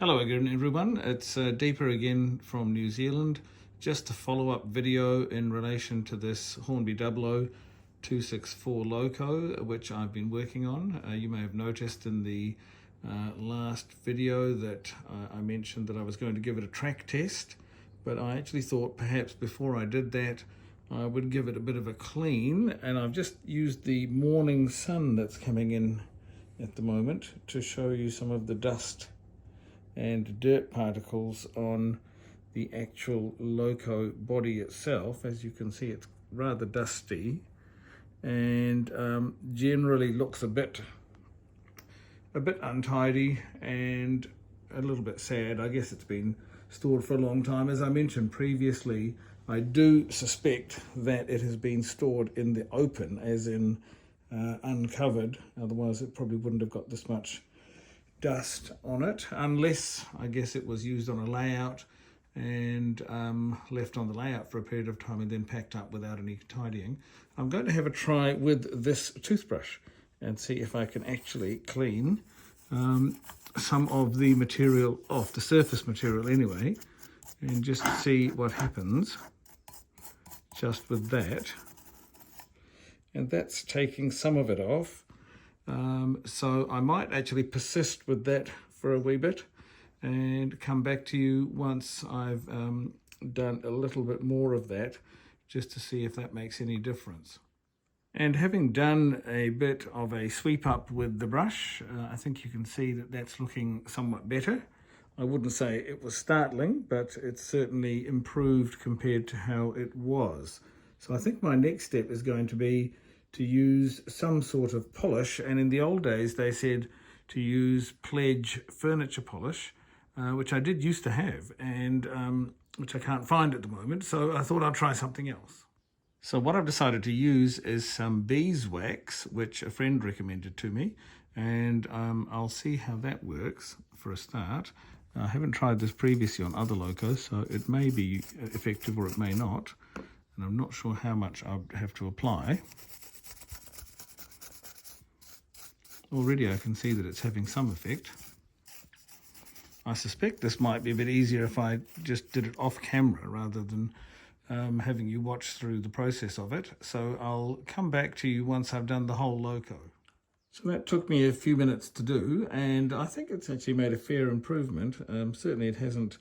Hello again everyone, it's Deepa again from New Zealand. Just a follow-up video in relation to this Hornby Dublo 264 Loco which I've been working on. You may have noticed in the last video that I mentioned that I was going to give it a track test, but I actually thought perhaps before I did that I would give it a bit of a clean, and I've just used the morning sun that's coming in at the moment to show you some of the dust and dirt particles on the actual Loco body itself. As you can see, it's rather dusty and generally looks a bit untidy and a little bit sad. I guess it's been stored for a long time. As I mentioned previously, I do suspect that it has been stored in the open, as in uncovered, otherwise it probably wouldn't have got this much dust on it, unless I guess it was used on a layout and left on the layout for a period of time and then packed up without any tidying. I'm going to have a try with this toothbrush and see if I can actually clean some of the material off, the surface material anyway, and just see what happens just with that. And that's taking some of it off. So I might actually persist with that for a wee bit and come back to you once I've done a little bit more of that, just to see if that makes any difference. And having done a bit of a sweep up with the brush, I think you can see that that's looking somewhat better. I wouldn't say it was startling, but it's certainly improved compared to how it was. So I think my next step is going to be to use some sort of polish, and in the old days they said to use Pledge furniture polish, which I did used to have, and which I can't find at the moment, so I thought I'd try something else. So what I've decided to use is some beeswax, which a friend recommended to me, and I'll see how that works for a start. I haven't tried this previously on other Locos, so it may be effective or it may not, and I'm not sure how much I'll have to apply. Already I can see that it's having some effect. I suspect this might be a bit easier if I just did it off camera rather than having you watch through the process of it. So I'll come back to you once I've done the whole Loco. So that took me a few minutes to do, and I think it's actually made a fair improvement. Certainly it hasn't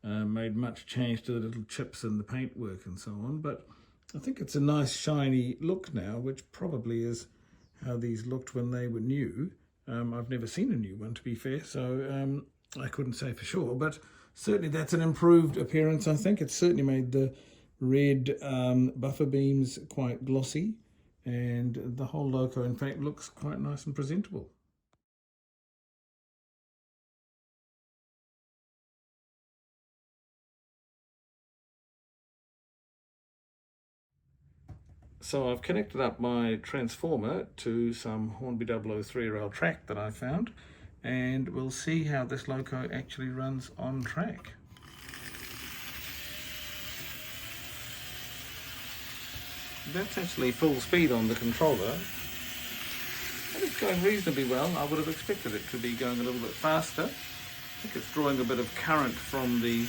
made much change to the little chips and the paintwork and so on, but I think it's a nice shiny look now, which probably is how these looked when they were new. I've never seen a new one, to be fair, so I couldn't say for sure, but certainly that's an improved appearance. I think it's certainly made the red buffer beams quite glossy, and the whole Loco in fact looks quite nice and presentable. So I've connected up my transformer to some Hornby Dublo 3-rail track that I found, and we'll see how this Loco actually runs on track. That's actually full speed on the controller, and it's going reasonably well. I would have expected it to be going a little bit faster. I think it's drawing a bit of current from the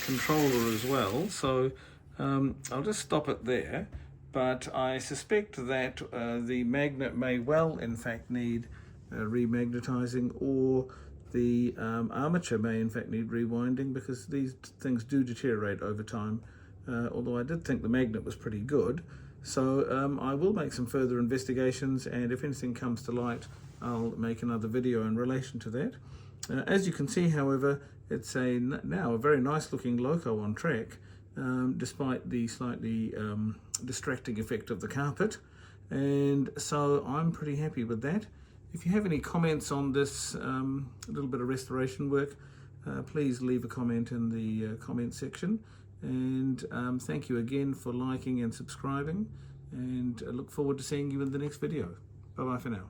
controller as well, so I'll just stop it there. But I suspect that the magnet may well in fact need remagnetizing, or the armature may in fact need rewinding, because these things do deteriorate over time, although I did think the magnet was pretty good. So I will make some further investigations, and if anything comes to light I'll make another video in relation to that. As you can see, however, it's now a very nice looking Loco on track, despite the slightly distracting effect of the carpet, and so I'm pretty happy with that. If you have any comments on this little bit of restoration work, please leave a comment in the comment section, and thank you again for liking and subscribing, and I look forward to seeing you in the next video. Bye bye for now.